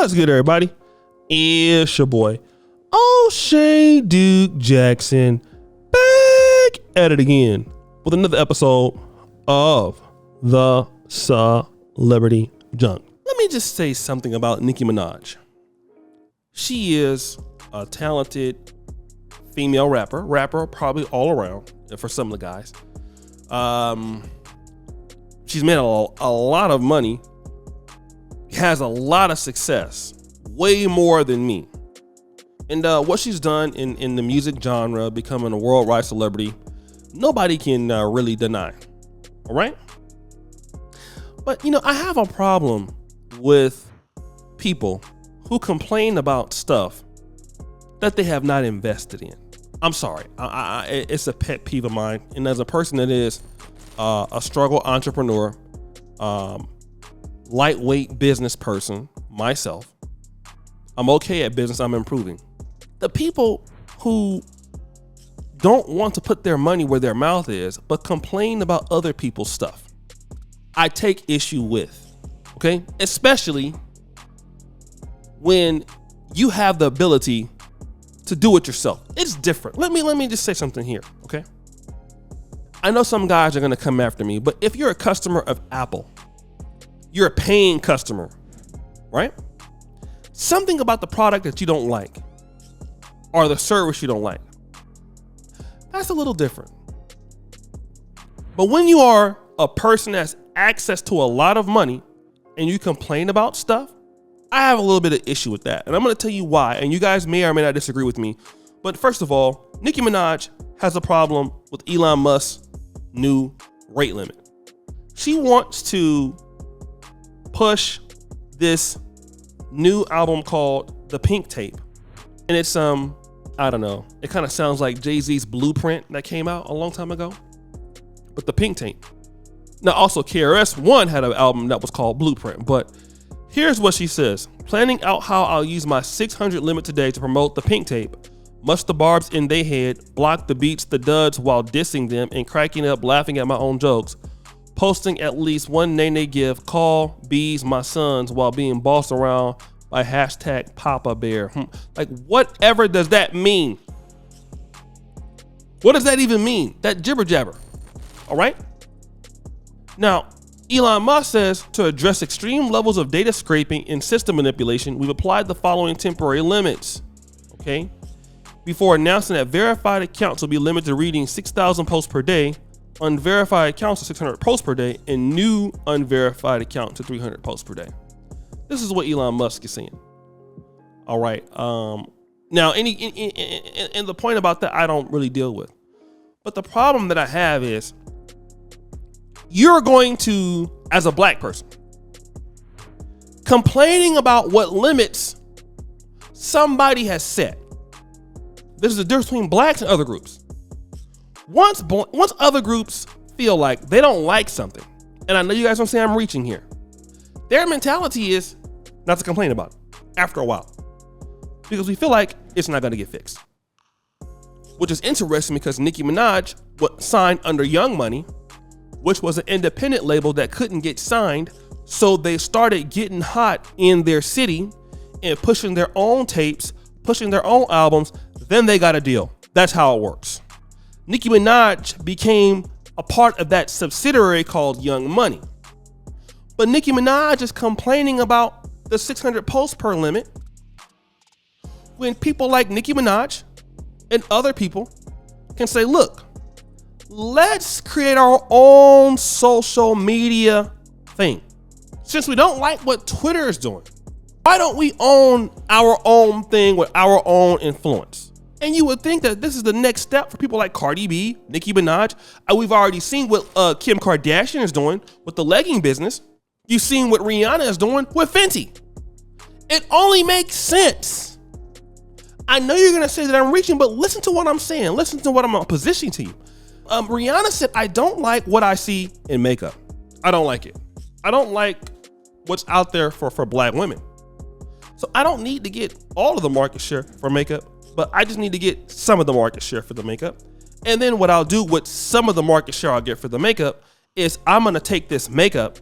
What's good, everybody? It's your boy, O'Shea Duke Jackson, back at it again with another episode of the Celebrity Junk. Let me just say something about Nicki Minaj. She is a talented female rapper probably all around for some of the guys. She's made a lot of money, has a lot of success, way more than me. And what she's done in the music genre, becoming a worldwide celebrity, nobody can really deny. All right? But, I have a problem with people who complain about stuff that they have not invested in. I'm sorry. It's a pet peeve of mine. And as a person that is a struggle entrepreneur, lightweight business person myself, I'm okay at business. I'm improving. The people who don't want to put their money where their mouth is, but complain about other people's stuff, I take issue with. Okay? Especially when you have the ability to do it yourself. It's different. Let me just say something here, okay? I know some guys are gonna come after me, but if you're a customer of Apple, you're a paying customer, right? Something about the product that you don't like or the service you don't like, that's a little different. But when you are a person that has access to a lot of money and you complain about stuff, I have a little bit of issue with that. And I'm going to tell you why. And you guys may or may not disagree with me. But first of all, Nicki Minaj has a problem with Elon Musk's new rate limit. She wants to push this new album called The Pink Tape. And it's, I don't know. It kind of sounds like Jay-Z's Blueprint that came out a long time ago. But The Pink Tape. Now, also KRS-One had an album that was called Blueprint. But here's what she says. Planning out how I'll use my 600 limit today to promote The Pink Tape. Mush the barbs in they head, block the beats, the duds while dissing them and cracking up laughing at my own jokes. Posting at least one nay give, call bees my sons while being bossed around by hashtag Papa Bear. Like, whatever does that mean? What does that even mean? That jibber jabber. All right? Now, Elon Musk says to address extreme levels of data scraping and system manipulation, we've applied the following temporary limits. Okay? Before announcing that verified accounts will be limited to reading 6,000 posts per day, unverified accounts to 600 posts per day, and new unverified account to 300 posts per day. This is what Elon Musk is saying. All right. Now, and the point about that, I don't really deal with. But the problem that I have is you're going to, as a black person, complaining about what limits somebody has set. This is the difference between blacks and other groups. Once other groups feel like they don't like something, and I know you guys don't say I'm reaching here, their mentality is not to complain about it after a while because we feel like it's not going to get fixed. Which is interesting because Nicki Minaj was signed under Young Money, which was an independent label that couldn't get signed, so they started getting hot in their city and pushing their own tapes, pushing their own albums. Then they got a deal. That's how it works. Nicki Minaj became a part of that subsidiary called Young Money. But Nicki Minaj is complaining about the 600 posts per limit when people like Nicki Minaj and other people can say, look, let's create our own social media thing. Since we don't like what Twitter is doing, why don't we own our own thing with our own influence? And you would think that this is the next step for people like Cardi B, Nicki Minaj. We've already seen what Kim Kardashian is doing with the legging business. You've seen what Rihanna is doing with Fenty. It only makes sense. I know you're going to say that I'm reaching, but listen to what I'm saying. Listen to what I'm positioning to you. Rihanna said, I don't like what I see in makeup. I don't like it. I don't like what's out there for black women. So I don't need to get all of the market share for makeup, but I just need to get some of the market share for the makeup. And then what I'll do with some of the market share I'll get for the makeup is I'm going to take this makeup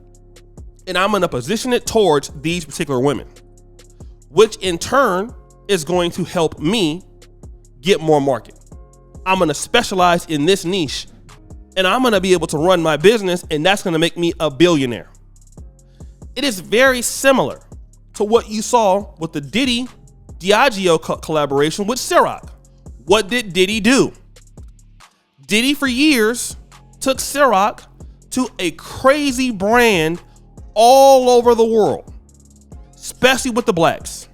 and I'm going to position it towards these particular women. which in turn is going to help me get more market. I'm going to specialize in this niche and I'm going to be able to run my business, and that's going to make me a billionaire. It is very similar to what you saw with the Diddy Diageo collaboration with Ciroc. What did Diddy do? Diddy for years took Ciroc to a crazy brand all over the world, especially with the blacks.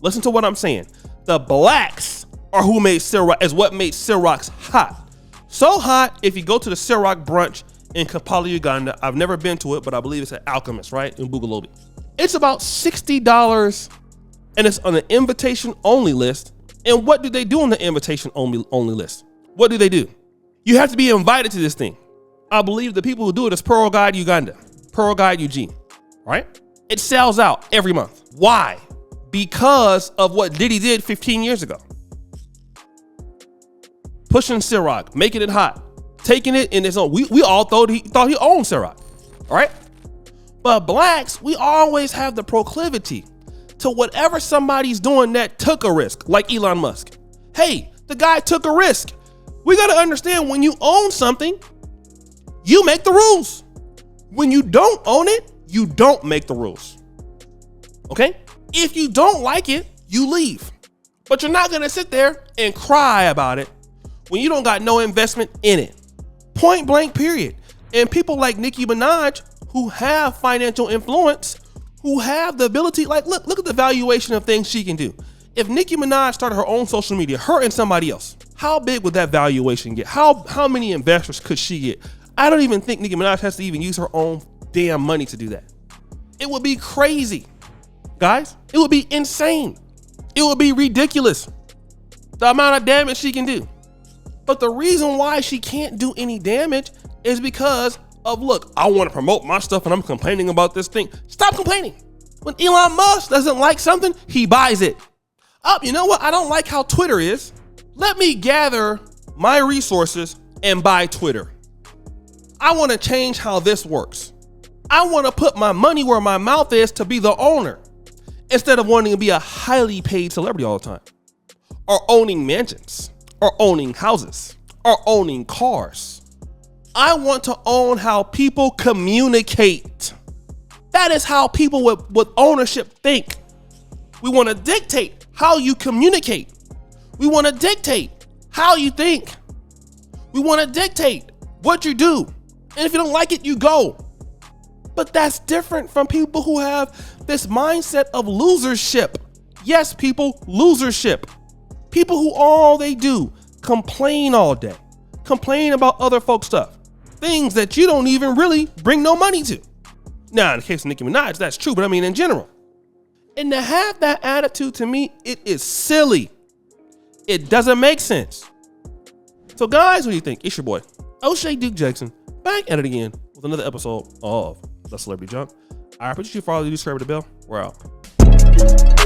Listen to what I'm saying. The blacks are who made Ciroc, is what made Ciroc hot. So hot, if you go to the Ciroc brunch in Kampala, Uganda, I've never been to it, but I believe it's at Alchemist, right? In Bugalobi. It's about $60 and it's on an invitation only list. And what do they do on the invitation only list? What do they do? You have to be invited to this thing. I believe the people who do it is Pearl Guide Uganda, Pearl Guide Eugene, right? It sells out every month. Why? Because of what Diddy did 15 years ago. Pushing Ciroc, making it hot, taking it in his own. We all thought he owned Ciroc, all right? But blacks, we always have the proclivity to whatever somebody's doing that took a risk, like Elon Musk. Hey, the guy took a risk. We got to understand, when you own something, you make the rules. When you don't own it, you don't make the rules. Okay? If you don't like it, you leave. But you're not going to sit there and cry about it when you don't got no investment in it. Point blank, period. And people like Nicki Minaj, who have financial influence, who have the ability, like, look at the valuation of things she can do. If Nicki Minaj started her own social media, her and somebody else, how big would that valuation get? How many investors could she get? I don't even think Nicki Minaj has to even use her own damn money to do that. It would be crazy, guys. It would be insane. It would be ridiculous, the amount of damage she can do. But the reason why she can't do any damage is because of, look, I want to promote my stuff and I'm complaining about this thing. Stop complaining. When Elon Musk doesn't like something, he buys it. You know what? I don't like how Twitter is. Let me gather my resources and buy Twitter. I want to change how this works. I want to put my money where my mouth is to be the owner, instead of wanting to be a highly paid celebrity all the time, or owning mansions, or owning houses, or owning cars. I want to own how people communicate. That is how people with ownership think. We want to dictate how you communicate. We want to dictate how you think. We want to dictate what you do. And if you don't like it, you go. But that's different from people who have this mindset of losership. Yes, people, losership. People who all they do, complain all day. Complain about other folks' stuff. Things that you don't even really bring no money to. Now, in the case of Nicki Minaj, that's true, but I mean in general. And to have that attitude, to me, it is silly. It doesn't make sense. So guys, what do you think? It's your boy, O'Shea Duke Jackson, back at it again with another episode of The Celebrity Junk. I appreciate you for all of you, subscribe to the bell. We're out.